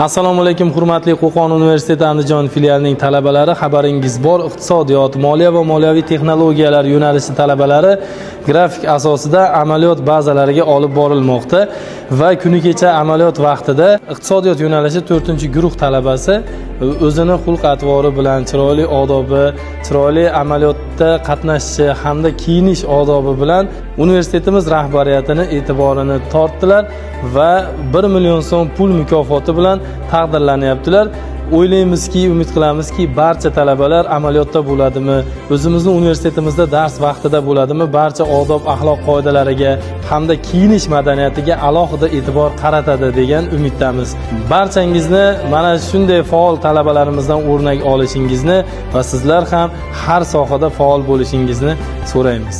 Assalomu alaykum, hurmatli Qo'qon universiteti Andijon filialining talabalari. Xabaringiz bor, iqtisodiyot, moliya va moliyaviy texnologiyalar yo'nalishi talabalari grafik asosida amaliyot bazalariga olib borilmoqda va kuni kecha amaliyot vaqtida iqtisodiyot yo'nalishi 4-guruh talabasi o'zini xulq-atvori bilan, chiroyli odobi, chiroyli amaliyotda qatnashishi hamda kiyinish odobi bilan universitetimiz rahbariyatini e'tiborini tortdilar va 1 million so'm pul mukofoti bilan taqdirlanyaptilar. O'ylaymizki, umid qilamizki, barcha talabalar amaliyotda bo'ladimi, o'zimizning universitetimizda dars vaqtida bo'ladimi, barcha odob, axloq qoidalariga hamda kiyinish madaniyatiga alohida e'tibor qaratadi degan umiddamiz. Barchangizni mana shunday faol talabalarimizdan o'rnak olishingizni va sizlar ham har sohada faol bo'lishingizni so'raymiz.